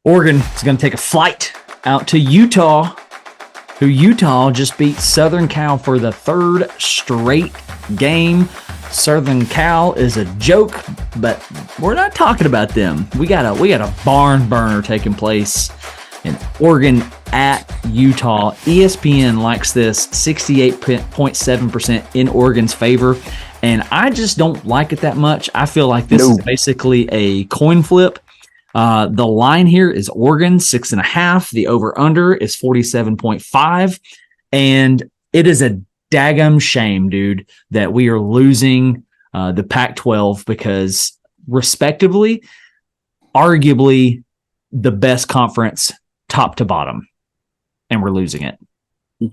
Oregon is going to take a flight out to Utah, who Utah just beat Southern Cal for the third straight game. Southern Cal is a joke, but we're not talking about them. We got a barn burner taking place in Oregon at Utah. ESPN likes this 68.7% in Oregon's favor, and I just don't like it that much. I feel like this is basically a coin flip. The line here is Oregon 6.5. The over-under is 47.5. And it is a daggum shame, dude, that we are losing the Pac-12 because, respectively, arguably the best conference top to bottom, and we're losing it. You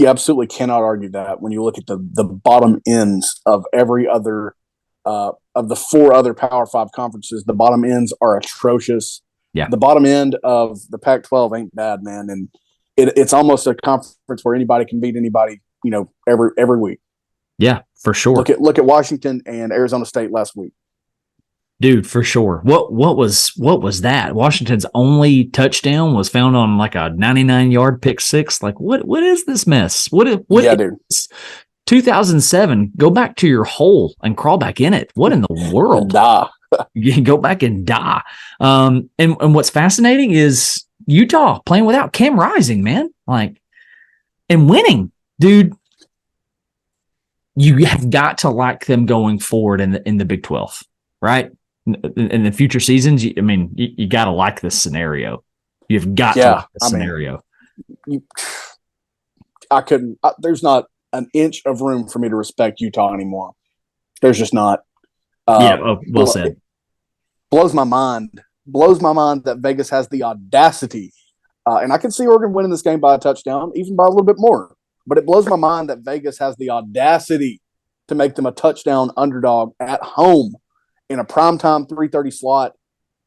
absolutely cannot argue that when you look at the bottom ends of every other of the four other Power 5 conferences. The bottom ends are atrocious. Yeah. The bottom end of the Pac-12 ain't bad, man. And it's almost a conference where anybody can beat anybody, every week. Yeah, for sure. Look at Washington and Arizona State last week. Dude, for sure. What was that? Washington's only touchdown was found on like a 99-yard pick six. Like, what is this mess? What yeah, dude. 2007, go back to your hole and crawl back in it. What in the world? Die. You can go back and die. And what's fascinating is Utah playing without Cam Rising, man. Like, and winning, dude. You have got to like them going forward in the Big 12, right? In the future seasons, you got to like this scenario. You've got to like this scenario. There's not an inch of room for me to respect Utah anymore. There's just not. Well said. Blows my mind that Vegas has the audacity. And I can see Oregon winning this game by a touchdown, even by a little bit more. But it blows my mind that Vegas has the audacity to make them a touchdown underdog at home in a primetime 3:30 slot.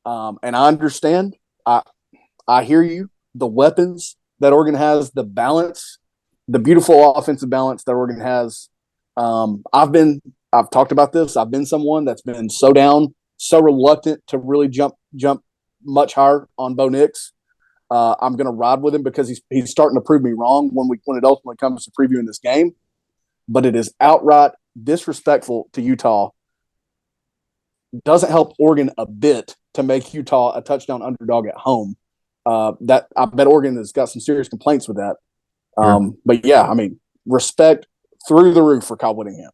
And I understand. I hear you. The weapons that Oregon has, the balance, the beautiful offensive balance that Oregon has. I've talked about this. I've been someone that's been so down, so reluctant to really jump much higher on Bo Nix. I'm going to ride with him because he's starting to prove me wrong when it ultimately comes to previewing this game. But it is outright disrespectful to Utah. Doesn't help Oregon a bit to make Utah a touchdown underdog at home. That I bet Oregon has got some serious complaints with that. But yeah, respect through the roof for Kyle Whittingham.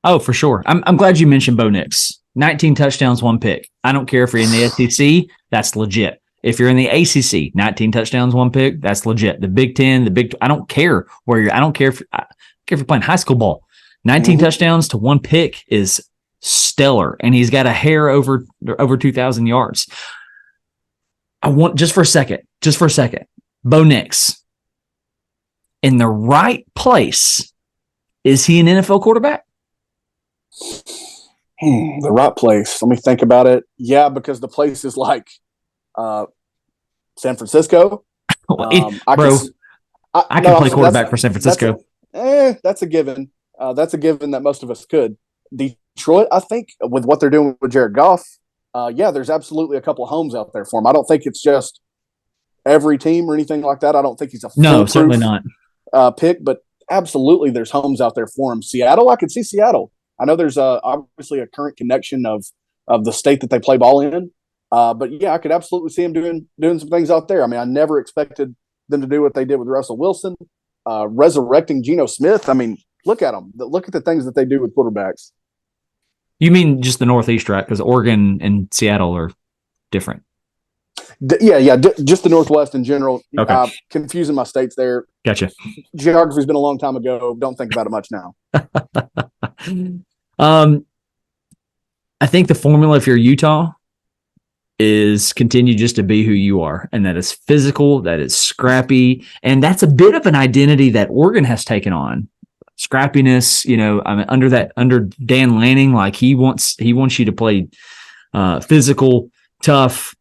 Oh, for sure. I'm glad you mentioned Bo Nix. 19 touchdowns, 1 pick. I don't care if you're in the SEC, that's legit. If you're in the ACC, 19 touchdowns, 1 pick, that's legit. The Big Ten, I don't care where you're. I don't care if you're playing high school ball. 19 touchdowns to 1 pick is stellar, and he's got a hair over 2,000 yards. I want just for a second, Bo Nix in the right place. Is he an NFL quarterback? The right place. Let me think about it. Yeah, because the place is like San Francisco. I can play quarterback for San Francisco. That's a given. That's a given that most of us could. Detroit, I think, with what they're doing with Jared Goff, there's absolutely a couple of homes out there for him. I don't think it's just every team or anything like that. I don't think he's a certainly not pick, but absolutely there's homes out there for him. Seattle, I could see Seattle. I know there's obviously a current connection of the state that they play ball in. But yeah, I could absolutely see him doing some things out there. I never expected them to do what they did with Russell Wilson, resurrecting Geno Smith. Look at them. Look at the things that they do with quarterbacks. You mean just the Northeast, right? Because Oregon and Seattle are different. Just the Northwest in general. Okay. Confusing my states there. Gotcha. Geography's been a long time ago. Don't think about it much now. I think the formula, if you're Utah, is continue just to be who you are. And that is physical, that is scrappy. And that's a bit of an identity that Oregon has taken on. Scrappiness, under Dan Lanning, like he wants you to play physical, tough.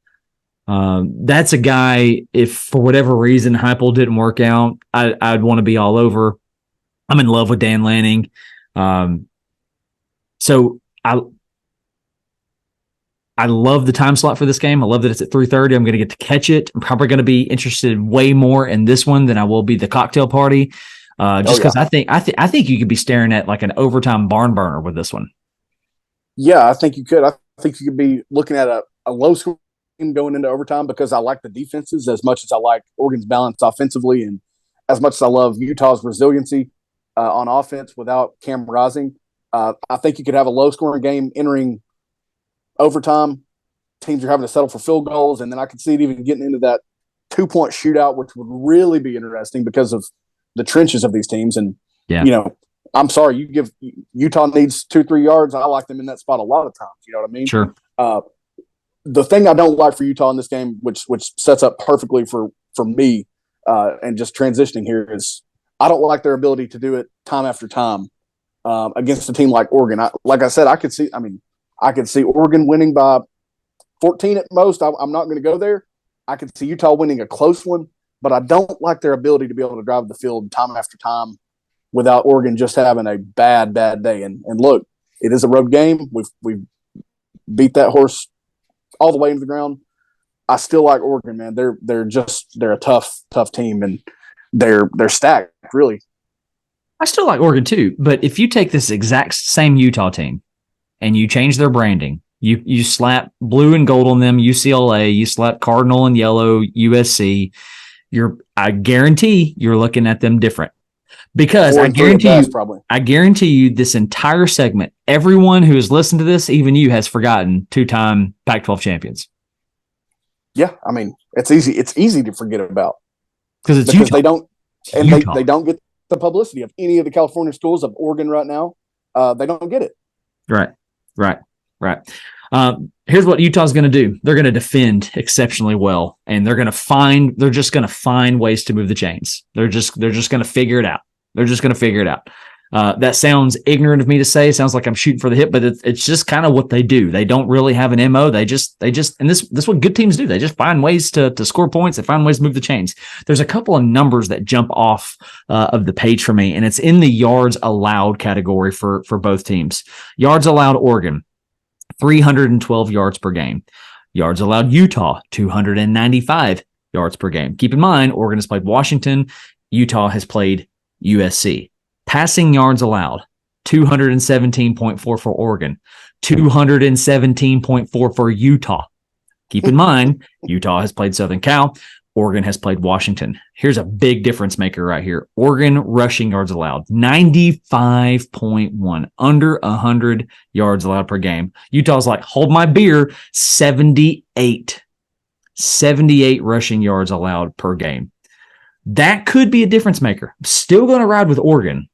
That's a guy, if for whatever reason Heupel didn't work out, I'd want to be all over. I'm in love with Dan Lanning. So I I love the time slot for this game. I love that it's at 3:30. I'm going to get to catch it. I'm probably going to be interested way more in this one than I will be the cocktail party. Just because I think you could be staring at like an overtime barn burner with this one. Yeah, I think you could. I think you could be looking at a low score game going into overtime because I like the defenses as much as I like Oregon's balance offensively, and as much as I love Utah's resiliency on offense without Cam Rising. I think you could have a low scoring game entering overtime. Teams are having to settle for field goals, and then I could see it even getting into that 2-point shootout, which would really be interesting because of the trenches of these teams. And I'm sorry, you give Utah needs 2-3 yards. I like them in that spot a lot of times. You know what I mean? Sure. The thing I don't like for Utah in this game, which sets up perfectly for me, and just transitioning here, is I don't like their ability to do it time after time against a team like Oregon. Like I said, I could see Oregon winning by 14 at most. I'm not going to go there. I could see Utah winning a close one, but I don't like their ability to be able to drive the field time after time without Oregon just having a bad day. And look, it is a road game. We've beat that horse all the way into the ground. I still like Oregon, man. They're a tough team, and they're stacked, really. I still like Oregon too, but if you take this exact same Utah team and you change their branding, you slap blue and gold on them, UCLA, you slap cardinal and yellow, USC, I guarantee you're looking at them different. Because I guarantee you this entire segment, everyone who has listened to this, even you, has forgotten 2-time Pac-12 champions. Yeah, I mean, it's easy. It's easy to forget about because Utah. They don't, and they don't get the publicity of any of the California schools of Oregon right now. They don't get it. Right. Here's what Utah's going to do. They're going to defend exceptionally well, and they're just going to find ways to move the chains. They're just going to figure it out. That sounds ignorant of me to say. It sounds like I'm shooting for the hip, but it's just kind of what they do. They don't really have an MO. They just, and this is what good teams do. They just find ways to score points. They find ways to move the chains. There's a couple of numbers that jump off of the page for me, and it's in the yards allowed category for both teams. Yards allowed Oregon, 312 yards per game. Yards allowed Utah, 295 yards per game. Keep in mind, Oregon has played Washington. Utah has played USC. Passing yards allowed, 217.4 for Oregon, 217.4 for Utah. Keep in mind, Utah has played Southern Cal. Oregon has played Washington. Here's a big difference maker right here. Oregon rushing yards allowed, 95.1, under 100 yards allowed per game. Utah's like, hold my beer, 78 rushing yards allowed per game. That could be a difference maker. Still going to ride with Oregon,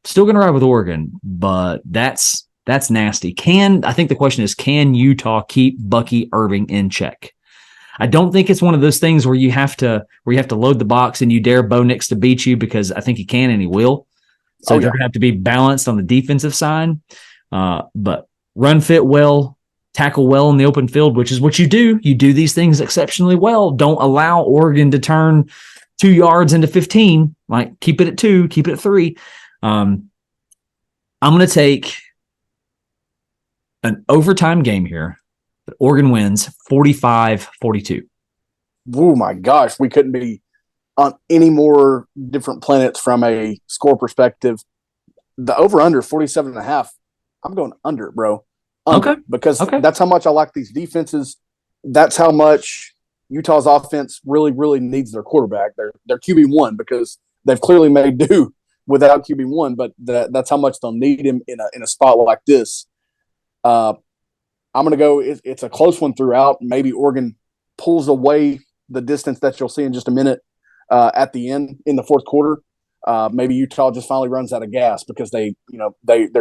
but that's nasty. I think the question is, can Utah keep Bucky Irving in check? I don't think it's one of those things where you have to load the box and you dare Bo Nix to beat you, because I think he can and he will. So they're going to have to be balanced on the defensive side. But run fit well, tackle well in the open field, which is what you do. You do these things exceptionally well. Don't allow Oregon to turn 2 yards into 15. Like, keep it at 2, keep it at 3. I'm going to take an overtime game here. Oregon wins 45-42. Oh my gosh, we couldn't be on any more different planets from a score perspective. The over-under 47.5. I'm going under, bro. Okay. Because that's how much I like these defenses. That's how much Utah's offense really, really needs their quarterback. They're QB1, because they've clearly made do without QB1, but that's how much they'll need him in a spot like this. I'm going to go, it's a close one throughout. Maybe Oregon pulls away the distance that you'll see in just a minute at the end in the fourth quarter. Maybe Utah just finally runs out of gas because their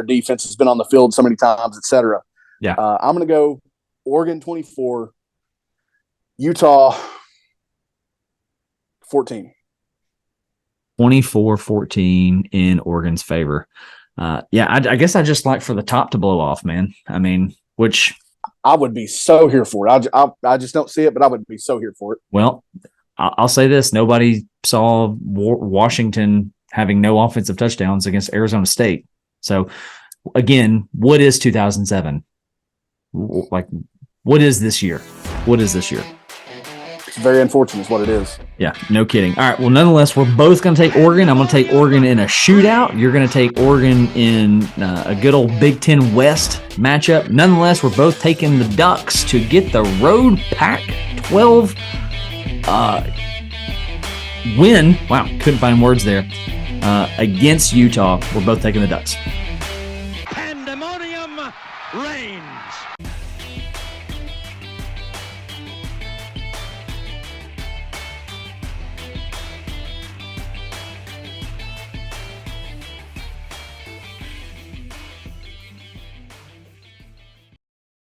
defense has been on the field so many times, et cetera. Yeah. I'm going to go Oregon 24, Utah 14. 24-14 in Oregon's favor. I guess I just like for the top to blow off, man. I mean, which I would be so here for it. I just don't see it, but I would be so here for it. Well, I'll say this. Nobody saw Washington having no offensive touchdowns against Arizona State. So, again, what is 2007? Like, What is this year? What is this year? It's very unfortunate is what it is. Yeah, no kidding. All right, well, nonetheless, we're both going to take Oregon. I'm going to take Oregon in a shootout. You're going to take Oregon in a good old Big Ten West matchup. Nonetheless, we're both taking the Ducks to get the road Pac-12 win. Wow, couldn't find words there. Against Utah. We're both taking the Ducks.